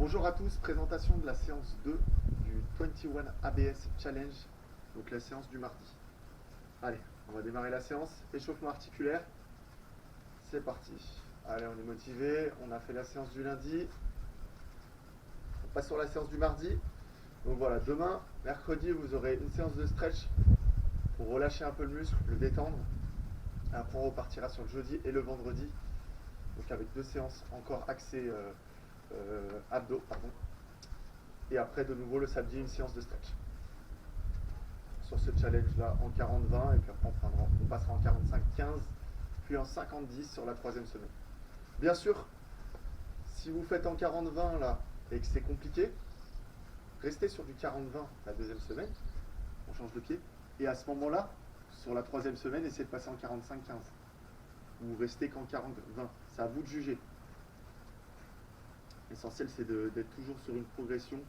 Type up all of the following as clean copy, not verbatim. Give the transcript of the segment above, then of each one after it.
Bonjour à tous, présentation de la séance 2 du 21 ABS Challenge, donc la séance du mardi. Allez, on va démarrer la séance, échauffement articulaire, c'est parti. Allez, on est motivé, on a fait la séance du lundi, on passe sur la séance du mardi. Donc voilà, demain, mercredi, vous aurez une séance de stretch pour relâcher un peu le muscle, le détendre. Après, on repartira sur le jeudi et le vendredi, donc avec deux séances encore axées abdos, pardon. Et après, de nouveau, le samedi, une séance de stretch. Sur ce challenge-là, en 40-20, et puis après, on passera en 45-15, puis en 50-10 sur la troisième semaine. Bien sûr, si vous faites en 40-20 là, et que c'est compliqué, restez sur du 40-20 la deuxième semaine, on change de pied, et à ce moment-là, sur la troisième semaine, essayez de passer en 45-15. Ou restez qu'en 40-20. C'est à vous de juger. L'essentiel, c'est d'être toujours sur une progression,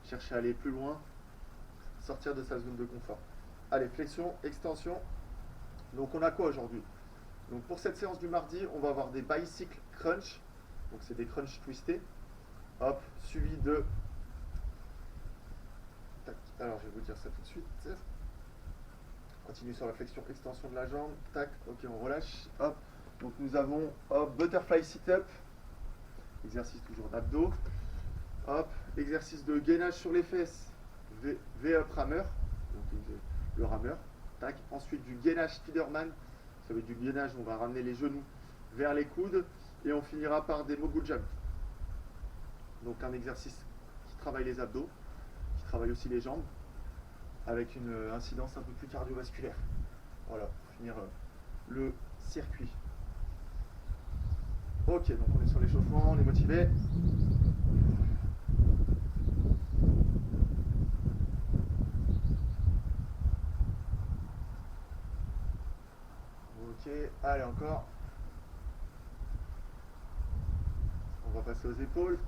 chercher à aller plus loin, sortir de sa zone de confort. Allez, flexion, extension. Donc on a quoi aujourd'hui? Donc pour cette séance du mardi, on va avoir des bicycle crunch. Donc c'est des crunch twistés. Hop, suivi de... Tac. Alors je vais vous dire ça tout de suite. Continue sur la flexion, extension de la jambe. Tac, ok, on relâche. Hop. Donc nous avons hop, butterfly sit-up. Exercice toujours d'abdos. Hop, exercice de gainage sur les fesses. V-up rameur. Donc le rameur. Tac. Ensuite du gainage Spiderman. Ça veut dire du gainage, on va ramener les genoux vers les coudes. Et on finira par des mogul jump. Donc un exercice qui travaille les abdos, qui travaille aussi les jambes, avec une incidence un peu plus cardiovasculaire. Voilà, pour finir le circuit. Ok, donc on est sur l'échauffement, on est motivé. Ok, allez encore. On va passer aux épaules.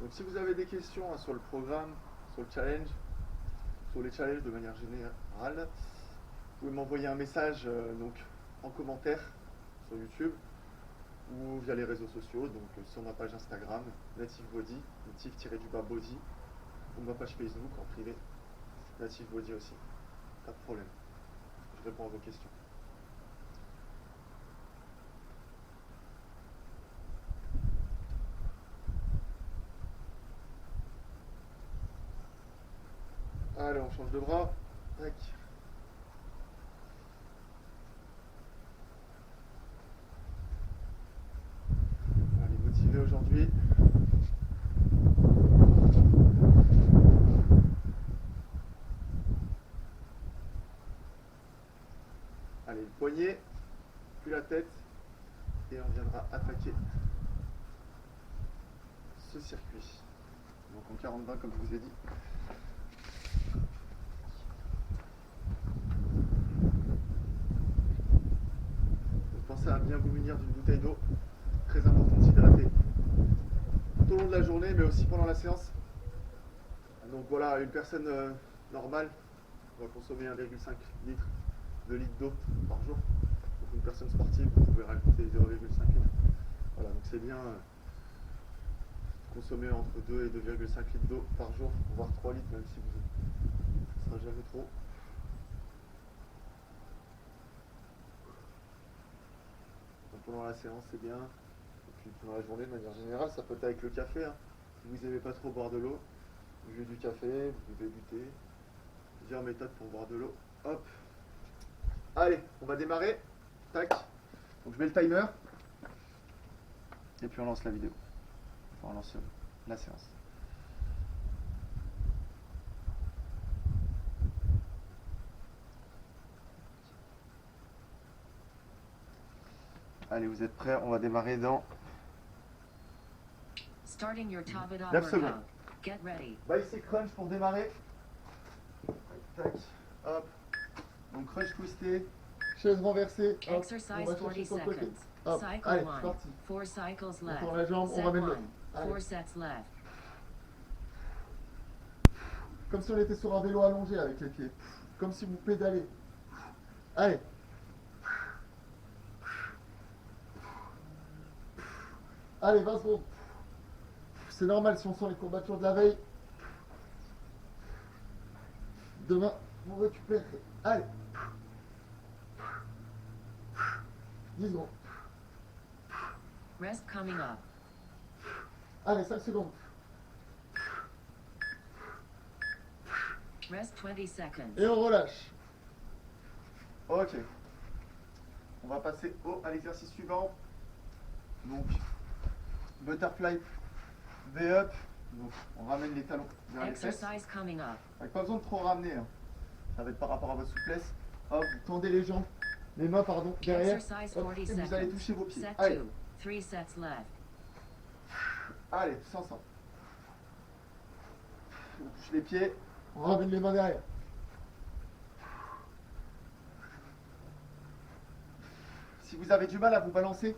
Donc si vous avez des questions sur le programme, sur le challenge, sur les challenges de manière générale, vous pouvez m'envoyer un message donc, en commentaire sur YouTube ou via les réseaux sociaux, donc sur ma page Instagram, Native Body, native-body, ou ma page Facebook en privé, Native Body aussi. Pas de problème. Je réponds à vos questions. Allez, on change de bras. Tac. Allez, motivé aujourd'hui. Allez, le poignet, puis la tête, et on viendra attaquer ce circuit. Donc en 40-20 comme je vous ai dit. Donc pensez à bien vous munir d'une bouteille d'eau. Très important de s'hydrater tout au long de la journée, mais aussi pendant la séance. Donc voilà, une personne normale va consommer 1,5 litre de litres d'eau par jour. Donc une personne sportive, vous pouvez rajouter 0,5 litres. Voilà, donc c'est bien consommer entre 2 et 2,5 litres d'eau par jour, voire 3 litres, même si ce ne sera jamais trop. Donc pendant la séance, c'est bien. Et puis pendant la journée, de manière générale, ça peut être avec le café. Hein. Si vous n'aimez pas trop boire de l'eau, vous buvez du café, vous buvez du thé. Plusieurs méthodes pour boire de l'eau. Hop. Allez, on va démarrer. Tac. Donc je mets le timer. Et puis on lance la vidéo. Enfin, on lance la séance. Allez, vous êtes prêts? On va démarrer dans 9 secondes. Bicycle crunch pour démarrer. Tac. Hop. Donc crunch twisté. Chaise renversée. Hop. On va chercher sur le côté. Hop. Allez, c'est parti. On tourne la jambe, on ramène l'autre. Comme si on était sur un vélo allongé avec les pieds. Comme si vous pédalez. Allez. Allez, 20 secondes. C'est normal si on sent les courbatures de la veille. Demain, vous récupérez. Allez. 10 secondes. Rest coming up. Allez, 5 secondes. Rest 20 seconds. Et on relâche. Ok. On va passer à l'exercice suivant. Donc, butterfly V-up. Donc, on ramène les talons vers les fesses. Exercise coming up. Avec pas besoin de trop ramener. Hein. Ça va être par rapport à votre souplesse. Hop, vous tendez les jambes, les mains, pardon, derrière. Exercise Hop, 40 et vous allez toucher vos pieds. Set Allez, 2. 3 sets left. allez, tous ensemble. On touche les pieds, on ramène les mains derrière. Si vous avez du mal à vous balancer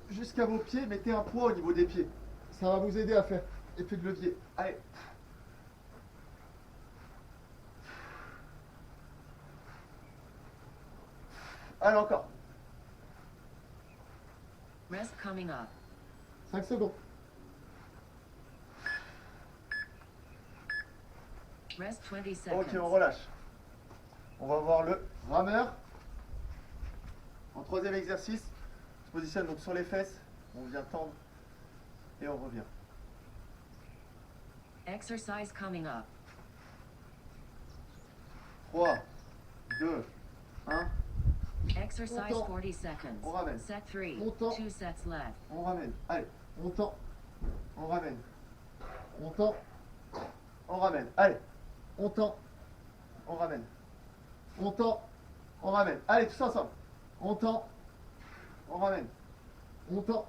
jusqu'à vos pieds, mettez un poids au niveau des pieds. Ça va vous aider à faire effet de levier. Allez. Allez, encore. Rest coming up. 5 secondes. Rest 20 seconds. Ok, on relâche. On va voir le rameur. En troisième exercice, on se positionne donc sur les fesses. On vient tendre et on revient. Exercise coming up. 3, 2, 1. Exercise Montant. 40 seconds. On ramène. Set 3. Montant. 2 sets left. On ramène. Allez, on tend. On ramène. On tend. On ramène. Allez, on tend. On ramène. On tend. On ramène. Allez, tous ensemble. On tend. On ramène. On tend.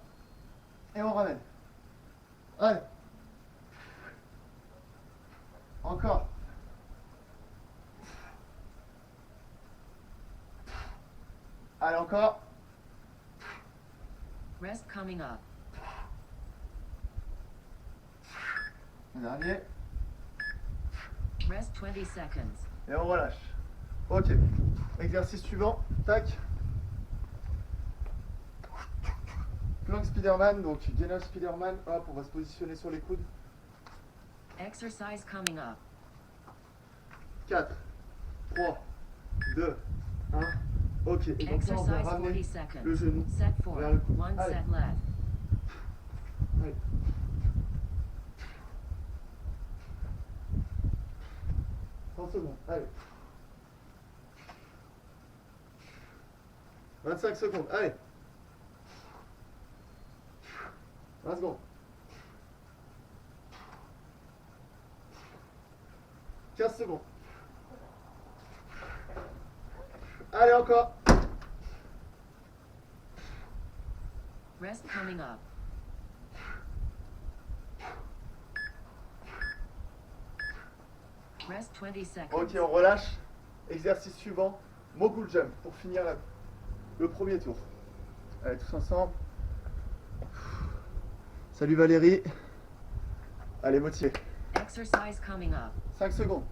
Et on ramène. Allez. Encore. Allez, encore. Rest coming up. Dernier. Rest 20 seconds. Et on relâche. Ok. Exercice suivant. Tac. Plank Spiderman. Donc gainage Spiderman. Hop, on va se positionner sur les coudes. Exercise coming up. 4, 3, 2, 1. Ok. Et donc là, on va Exercise 40 ramener seconds. le genou Set 4. vers le coude. 1 Allez. set left. Allez. 30 secondes. Allez. 25 secondes. Allez. 20 secondes. 15 secondes. Allez, encore. Rest coming up. Rest 20 seconds. Ok, on relâche. Exercice suivant. Mogul jump pour finir le premier tour. Allez, tous ensemble. Salut Valérie. Allez, motivé. Exercise coming up. 5 secondes.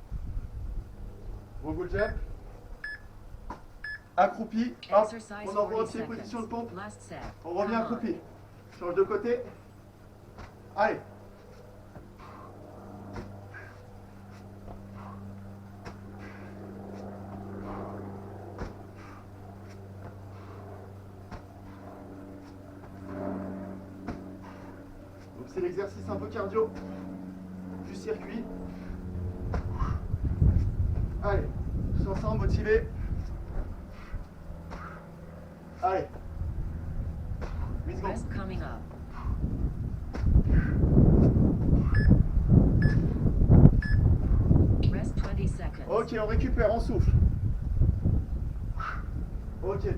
Mogul jump. Accroupi. Hop. Exercise On envoie 40 aussi les positions de seconds. pompe. Last set. On revient Come on. accroupi. Change de côté. Allez. Donc c'est l'exercice un peu cardio du circuit. Allez, tous ensemble, motivés. Allez. 8 secondes. Rest coming up. Rest 20 seconds. Ok, on récupère, on souffle. Ok.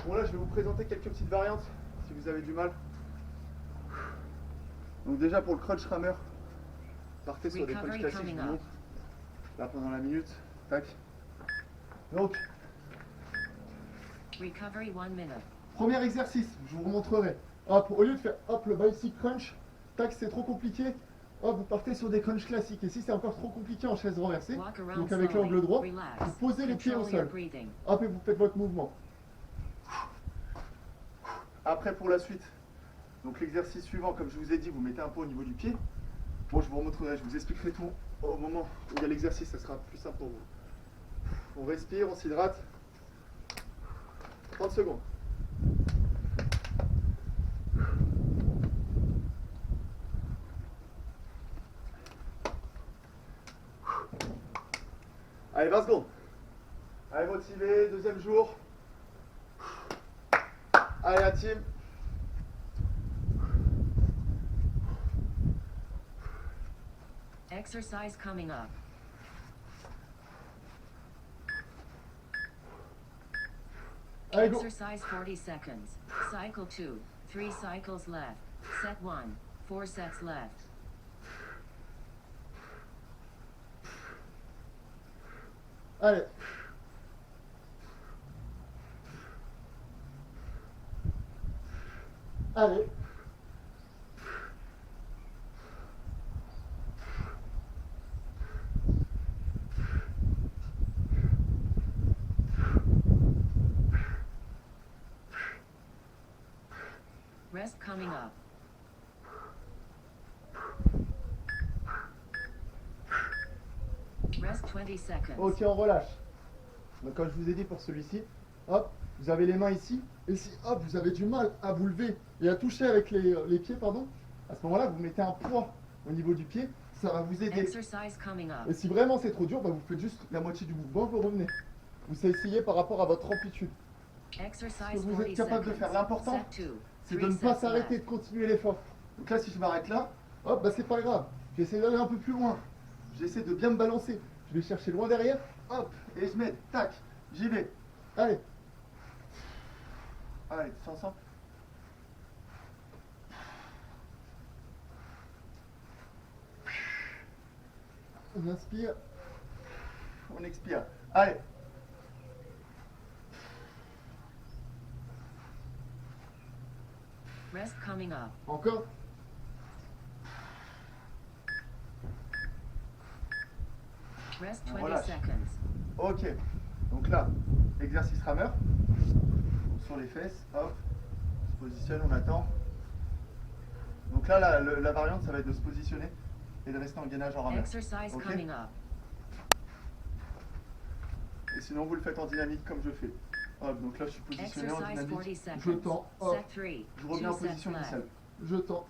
Bon là, je vais vous présenter quelques petites variantes, si vous avez du mal. Donc déjà pour le crunch rammer, partez sur des crunchs Recovery classiques, je coming vous up. montre. Là pendant la minute, tac. Donc, Recovery 1 minute. premier exercice, je vous montrerai. Hop, au lieu de faire hop le bicycle crunch, tac, c'est trop compliqué. Hop, vous partez sur des crunchs classiques. Et si c'est encore trop compliqué en chaise renversée, Walk around donc avec slowly. l'angle droit, Relax. vous posez les pieds au Control your sol. breathing. Hop, et vous faites votre mouvement. Après, pour la suite, Donc l'exercice suivant, comme je vous ai dit, vous mettez un poids au niveau du pied. Bon, je vous remontrerai, je vous expliquerai tout au moment où il y a l'exercice, ça sera plus simple pour vous. On respire, on s'hydrate. 30 secondes. Allez, 20 secondes. Allez, motivé, deuxième jour. Allez, la team. Exercise coming up. Allez, go. Exercise 40 seconds. Cycle 2. 3 cycles left. Set 1. 4 sets left. Allez. Allez. Rest coming up. Rest 20 seconds. Ok, on relâche. Donc, comme je vous ai dit pour celui-ci, hop, vous avez les mains ici. Et si, hop, vous avez du mal à vous lever et à toucher avec les pieds, pardon, à ce moment-là, vous mettez un poids au niveau du pied. Ça va vous aider. Exercise coming up. Et si vraiment c'est trop dur, bah, vous faites juste la moitié du mouvement, vous revenez. Vous essayez par rapport à votre amplitude. Ce que Exercise vous 40 êtes capable de seconds. faire. L'important, Set 2. c'est de 3 ne pas sets s'arrêter, left. de continuer l'effort. Donc là, si je m'arrête là, hop, bah c'est pas grave. J'essaie d'aller un peu plus loin. J'essaie de bien me balancer. Je vais chercher loin derrière, hop, et je mets, tac, j'y vais. Allez. Allez, tous ensemble. On inspire. On expire. Allez. Rest coming up. Encore. Rest On 20 relâche. seconds. Ok. Donc là, exercice rameur. Sur les fesses, hop. On se positionne, on attend. Donc là, la variante, ça va être de se positionner et de rester en gainage en rameur. Exercise Ok. coming up. Et sinon, vous le faites en dynamique comme je fais. Hop, donc là, je suis positionné en Exercise 40 dynamique. Je seconds. tends, hop. Set 3. Je reviens en 2 sets position left. initiale. Je tends.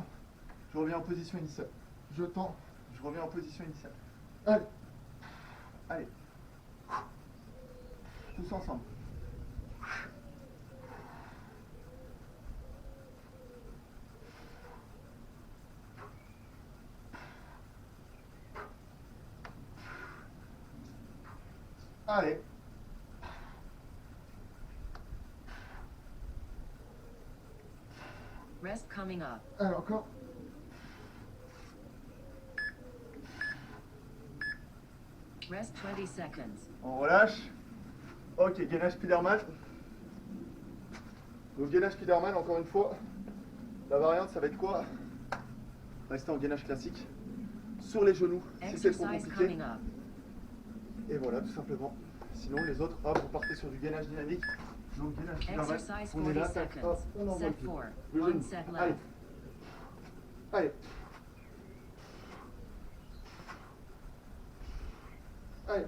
Je reviens en position initiale. Je tends. Je reviens en position initiale. Allez. Allez. Tous ensemble. Allez. Rest coming up. Alors encore. Rest 20 seconds. On relâche. Ok, gainage Spiderman. Donc gainage Spiderman, encore une fois. La variante, ça va être quoi? Rester en gainage classique. Sur les genoux, si c'est trop Exercise compliqué. coming up. Et voilà, tout simplement. Sinon, les autres, hop, vous partez sur du gainage dynamique. Donc gainage Spiderman. Exercise On est 40 là, tac, hop, seconds. on envoie Set le pied. 4. Le 1 genou. set Allez. left. Allez. Allez.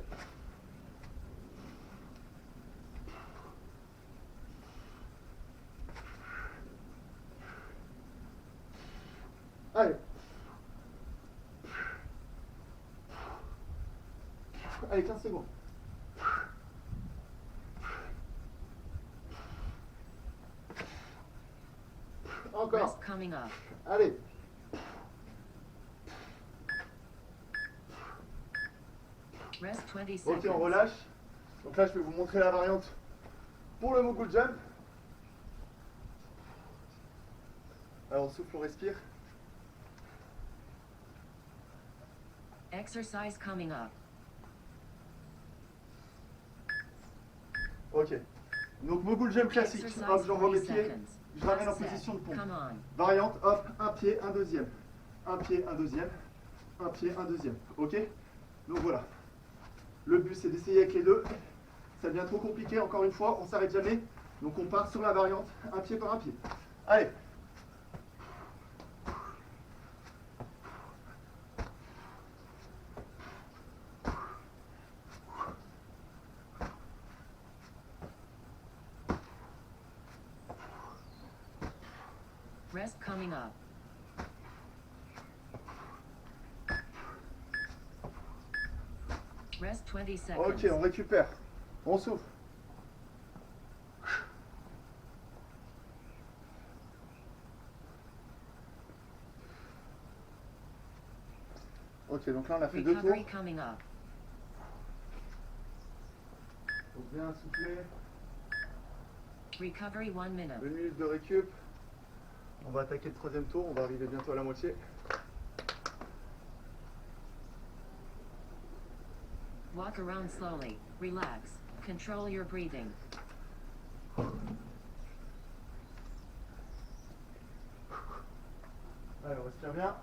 Allez. Allez, 15 secondes. Encore. Rest coming up. Allez. Rest 20 Ok, seconds. on relâche. Donc là, je vais vous montrer la variante pour le mogul jump. Alors, on souffle, on respire. Exercise coming up. Ok. Donc, mogul jump classique. Exercise Hop, j'envoie mes 40 pieds. seconds. Je ramène en Set. position de pompe. Come on. Variante, hop, un pied, un deuxième. Un pied, un deuxième. Un pied, un deuxième. Ok? Donc voilà. Le but, c'est d'essayer avec les deux. Ça devient trop compliqué, encore une fois, on s'arrête jamais. Donc on part sur la variante, un pied par un pied. Allez. Rest coming up. Rest 20 seconds. Ok, on récupère. On souffle. Ok, donc là on a fait 2 tours. Recovery coming up. Faut bien souffler. Recovery 1 minute. 2 minutes de récup. On va attaquer le 3e tour. On va arriver bientôt à la moitié. Walk around slowly. Relax. Control your breathing. Allez, on respire bien.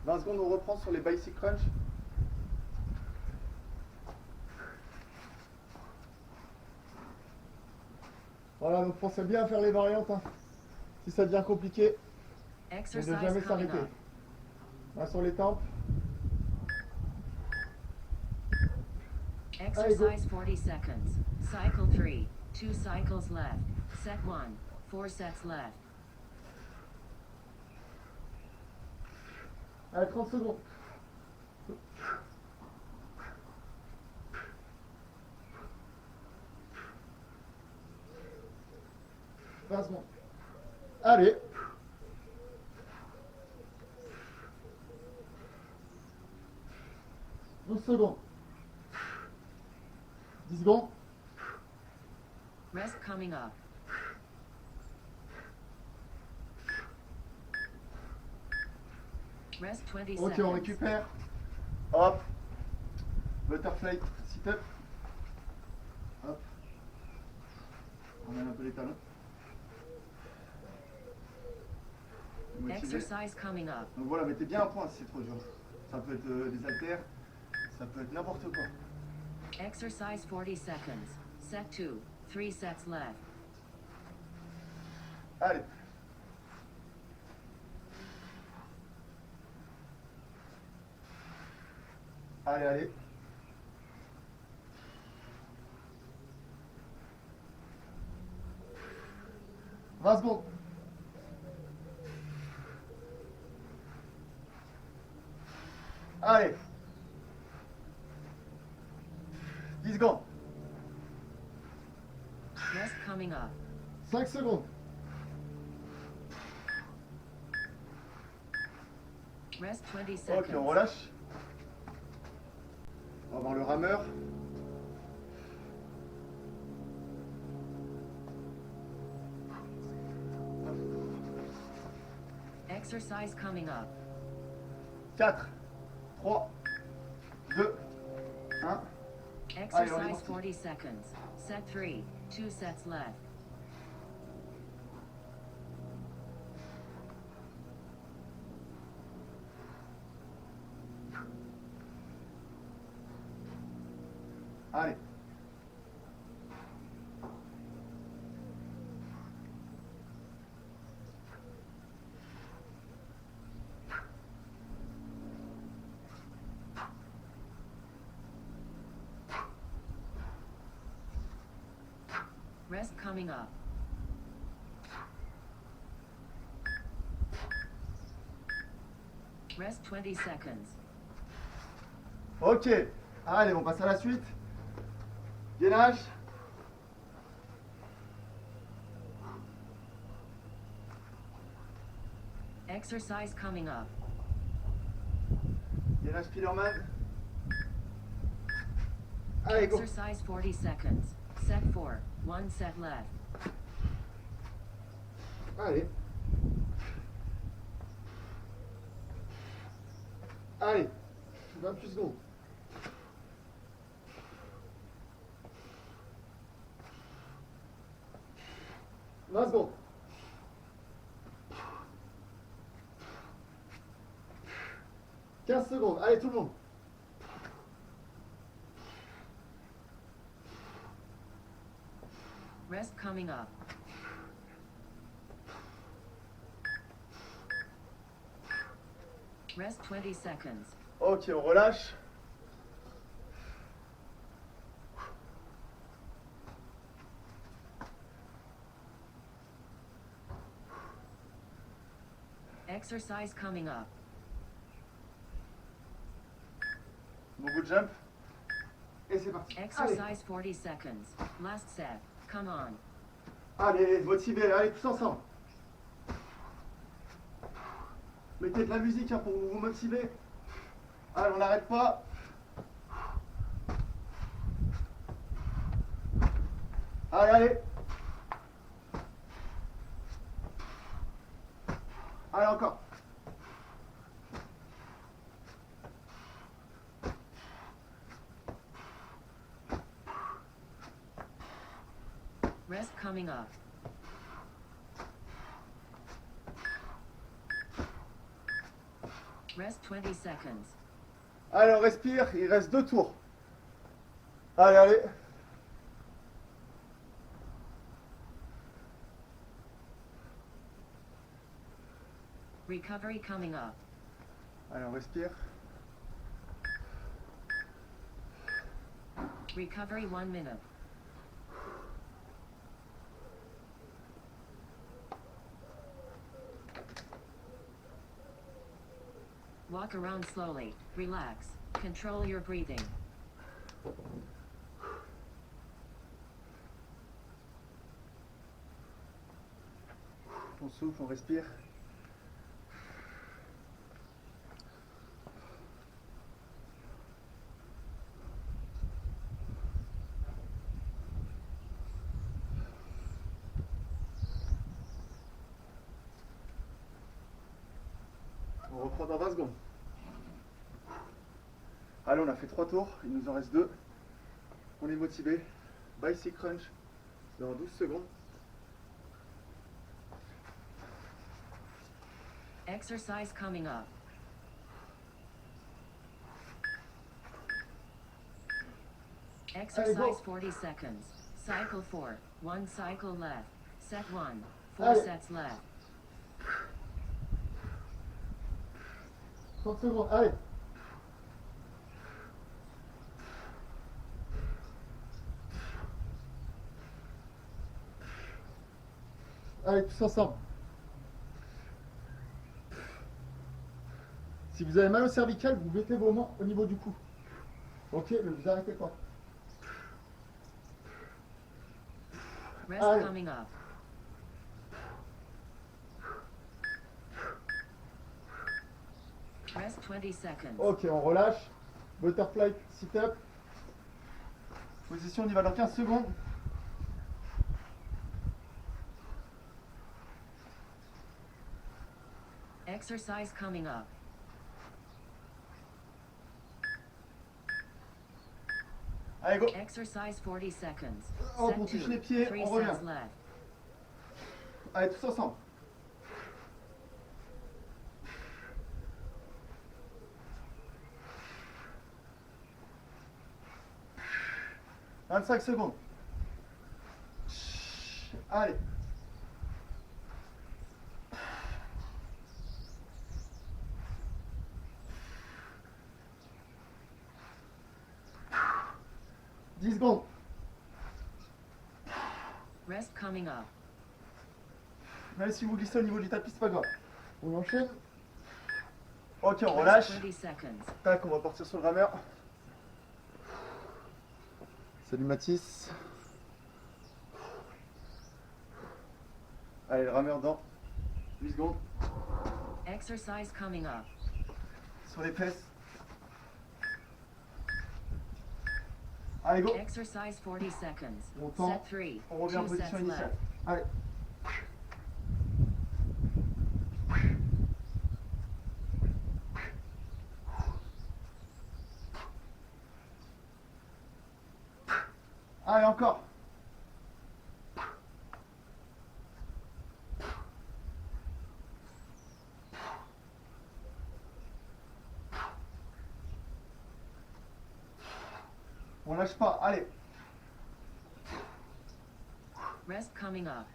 Dans 20 secondes, on reprend sur les basic crunch. Voilà, donc pensez bien à faire les variantes. Hein. Si ça devient compliqué, et de Exercise jamais coming s'arrêter. up. Main sur les tempes. Exercise 40 seconds. Cycle 3. 2 cycles left. Set 1. 4 sets left. Allez, 30 secondes. Secondes. Allez. Secondes. 10 secondes. Rest coming up. Rest 20 Ok, on seconds. récupère. Hop. Butterfly, sit-up. Hop. On met un peu les talons. Motivé. Exercise coming up. Donc voilà, mettez bien un point si c'est trop dur. Ça peut être des haltères, ça peut être n'importe quoi. Exercise 40 seconds. Set 2. 3 sets left. Allez. Allez, allez. « 20 secondes. Allez. 10 secondes. Rest coming up. 5 secondes. Rest 20 Ok, seconds. on relâche. On va voir le rameur. Exercise coming up. 4, 3, 2, 1. Exercise 40 seconds. Set 3. 2 sets left. Allez. Rest coming up. Rest 20 seconds. Ok. Allez, on passe à la suite. Gainage. Exercise coming up. Gainage Spiderman. Allez, go. Exercise 40 seconds. Set 4. 1 set left. Allez. Allez. 28 secondes. « 20 secondes. 15 secondes. Allez, tout le monde. Rest coming up. Rest 20 seconds. Ok, on relâche. Exercise coming up. Beaucoup de jump. Et c'est parti. Exercise 40 seconds. Last set. Come on. Allez, motivez, allez tous ensemble. Mettez de la musique hein, pour vous motiver. Allez, on n'arrête pas. Allez, allez. Allez, encore. Rest coming up. Rest 20 seconds. Allez, on respire, il reste 2 tours. Allez, allez. Recovery coming up. Allez, on respire. Recovery 1 minute. Walk around slowly. Relax. Control your breathing. On souffle, on respire. On reprend dans 20 secondes. Allez, on a fait 3 tours, il nous en reste 2. On est motivé. Bicycle crunch dans 12 secondes. Exercise coming up. Exercise 40 seconds. Cycle 4. 1 cycle left. Set 1. 4 Allez. sets left. 30 secondes, allez. Allez, tous ensemble. Si vous avez mal au cervical, vous mettez vos mains au niveau du cou. Ok, ne vous arrêtez pas. Rest Allez. coming up. Rest 20 seconds. Ok, on relâche. Butterfly sit-up. Position, on y va dans 15 secondes. Exercise coming up. Allez, go. Exercise 40 seconds. On Set touche 2. les pieds, 3 on revient. sets left. Allez, tous ensemble. « 25 secondes. Allez. « 10 secondes. Rest coming up. Même si vous glissez au niveau du tapis, c'est pas grave. On enchaîne. Ok, on Rest relâche. 20 seconds. Tac, on va partir sur le rameur. Salut Mathis. Allez, le rameur dans 8 secondes. Exercise coming up. Sur les fesses. Allez, go. Exercise 40 seconds. On tend. Set 3. On revient en 2 position sets initiale. left. Allez. Allez, encore. On lâche pas, allez. Rest coming up.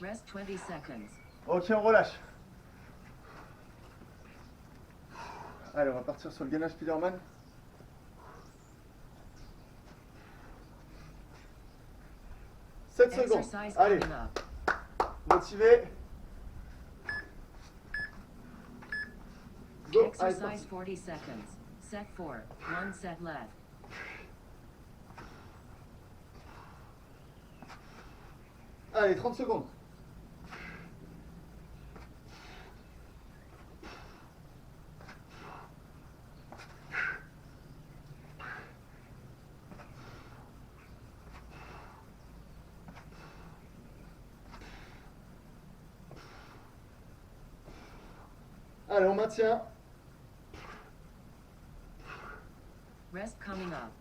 Rest 20 seconds. Ok, on relâche. Allez, on va partir sur le gainage Spiderman. Secondes. Exercise Allez, coming up. motivé. Go. Allez, c'est Exercise parti. 40 seconds. Set 4. 1 set left. Allez, 30 secondes. Allez, on maintient. Rest coming up.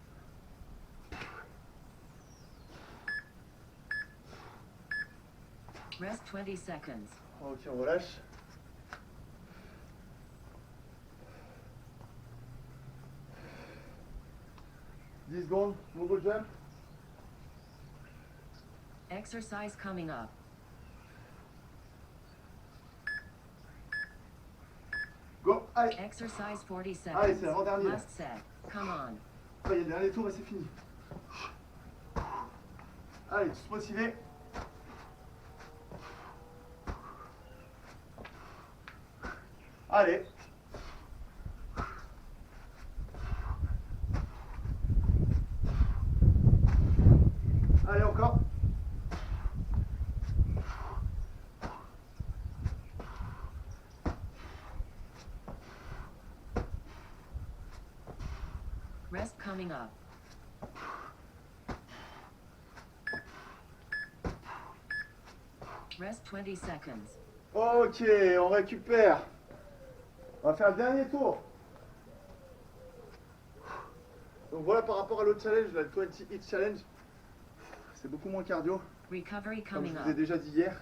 Rest 20 seconds. Ok, on relâche. Dix secondes, mogul jump. Exercise coming up. Go. Allez. Exercise 40 seconds. Allez, c'est l'avant-dernier. Last set. Come on. Il y a le dernier tour et c'est fini. Allez, tous motivés. Allez. Allez, encore. Rest coming up. Rest 20 seconds. Ok, on récupère. On va faire le dernier tour. Donc voilà, par rapport à l'autre challenge, la 20 hit challenge, c'est beaucoup moins cardio. Recovery Comme je coming vous ai up. déjà dit hier.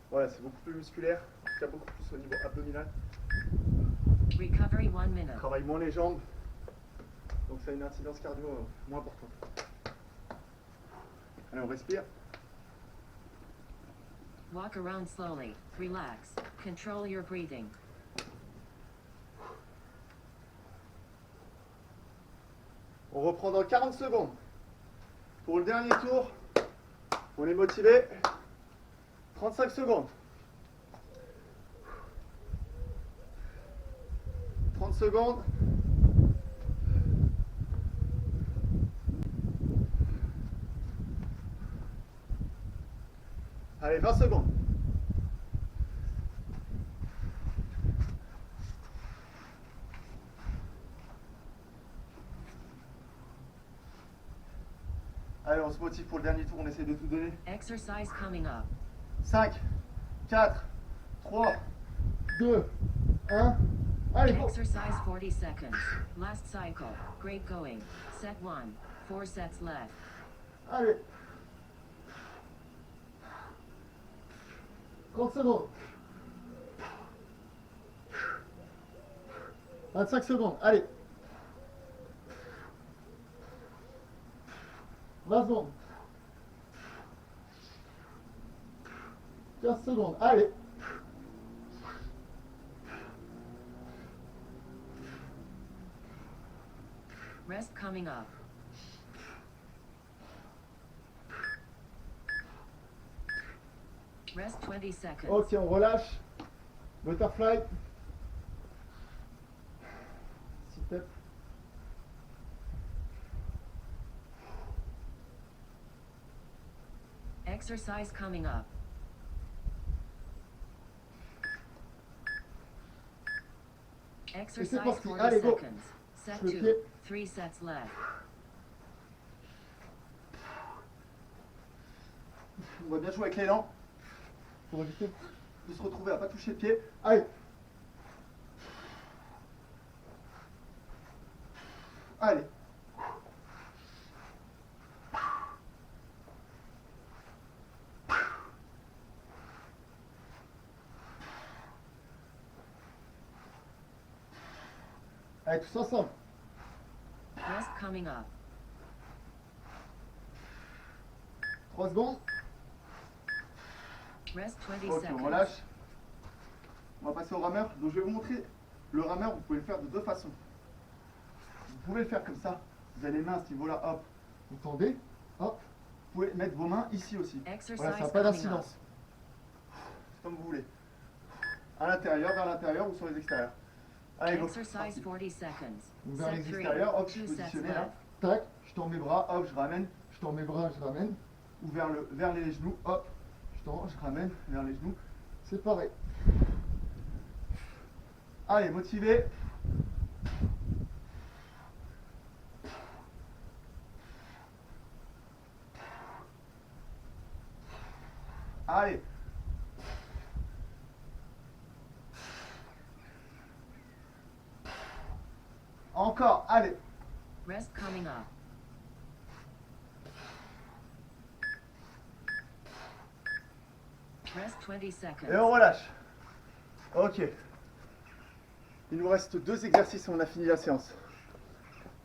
Voilà, c'est beaucoup plus musculaire, en tout cas beaucoup plus au niveau abdominal. Recovery 1 minute. On travaille moins les jambes, donc ça a une incidence cardio moins importante. Allez, on respire. Walk around slowly. Relax. Control your breathing. On reprend dans 40 secondes. Pour le dernier tour, on est motivé. 35 secondes. 30 secondes. Allez, 20 secondes. Allez, on se motive pour le dernier tour, on essaie de tout donner. Exercise coming up. 5, 4, 3, 2, 1. Allez, go. Exercise 40 seconds. Last cycle. Great going. Set 1. 4 sets left. Allez. 30 secondes. 25 secondes. Allez. 20 secondes. 15 secondes. Allez. Rest coming up. Rest 20 seconds. Ok, on relâche. Butterfly. Sit-up. Exercise coming up. Exercise parti. 40 Allez, go. seconds. Set Le 2. pied. 3 sets left. On va bien jouer avec l'élan. Pour éviter de se retrouver à pas toucher le pied. Allez. Allez. Allez, tous ensemble. Rest coming up. 3 secondes. Rest 20 Ok, on seconds. relâche. On va passer au rameur. Donc je vais vous montrer le rameur, vous pouvez le faire de deux façons. Vous pouvez le faire comme ça. Vous avez les mains à ce niveau-là, hop. Vous tendez, hop. Vous pouvez mettre vos mains ici aussi. Exercise Voilà, ça n'a pas coming d'incidence. C'est comme vous voulez. À l'intérieur, vers l'intérieur ou sur les extérieurs. Allez, go. Exercise Parti. 40 seconds. Donc vers les Set 3. extérieurs, hop, je 2 suis sets positionné là. left. Tac, je tends mes bras, hop, je ramène. Je tends mes bras, je ramène. Ou vers les genoux, hop. Je tends, je ramène vers les genoux. C'est pareil. Allez, motivé. Allez. Encore, allez. Rest coming up. Rest 20 Et seconds. on relâche. Ok. Il nous reste 2 exercices et on a fini la séance.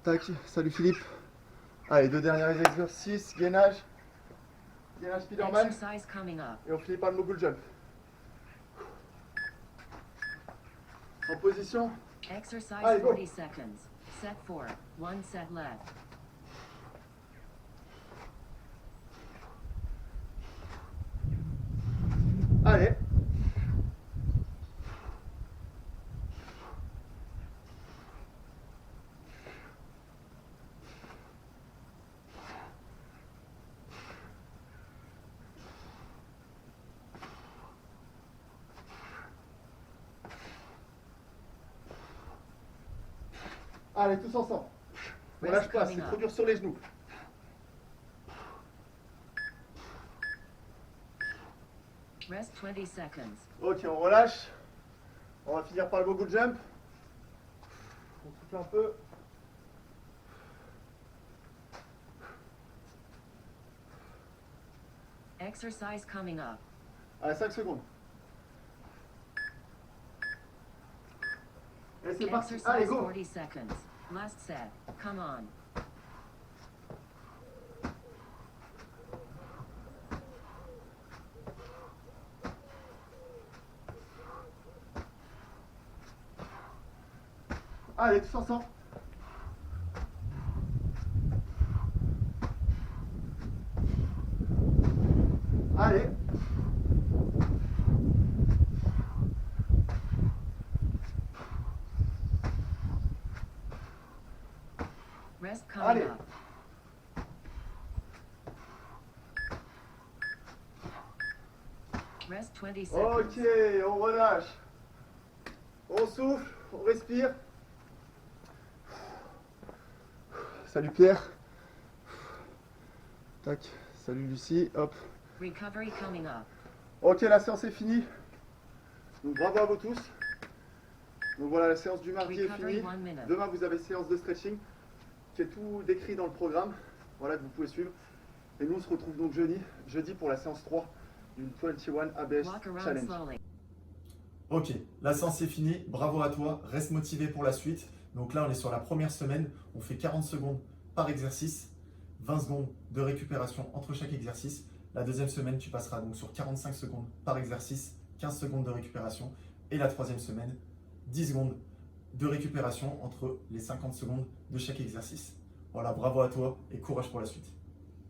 Tac, salut Philippe. Allez, 2 derniers exercices. Gainage. Gainage Spiderman. Exercise coming up. Et on finit par le mogul jump. En position. Exercise Allez, go. 40 seconds. Set 4. 1 set left. Allez. Allez, tous ensemble. On lâche pas, c'est trop dur sur les genoux. Rest 20 seconds. Ok, on relâche. On va finir par le mogul jump. On souffle un peu. Exercise coming up. Allez, 5 secondes. Et c'est parti. Allez, Exercise go. 40 seconds. Last set. Come on. Allez, tous ensemble. Allez. Rest coming Allez. up. Rest 20 seconds. Ok, on relâche. On souffle, on respire. Salut Pierre. Tac, salut Lucie, hop. Recovery coming up. Ok, la séance est finie. Donc bravo à vous tous. Donc voilà, la séance du mardi est Recovery finie. 1 minute. Demain, vous avez séance de stretching qui est tout décrit dans le programme. Voilà, que vous pouvez suivre. Et nous, on se retrouve donc jeudi pour la séance 3 du 21 ABS Walk around Challenge. slowly. Ok, la séance est finie, bravo à toi, reste motivé pour la suite. Donc là on est sur la première semaine, on fait 40 secondes par exercice, 20 secondes de récupération entre chaque exercice. La deuxième semaine tu passeras donc sur 45 secondes par exercice, 15 secondes de récupération. Et la troisième semaine, 10 secondes de récupération entre les 50 secondes de chaque exercice. Voilà, bravo à toi et courage pour la suite.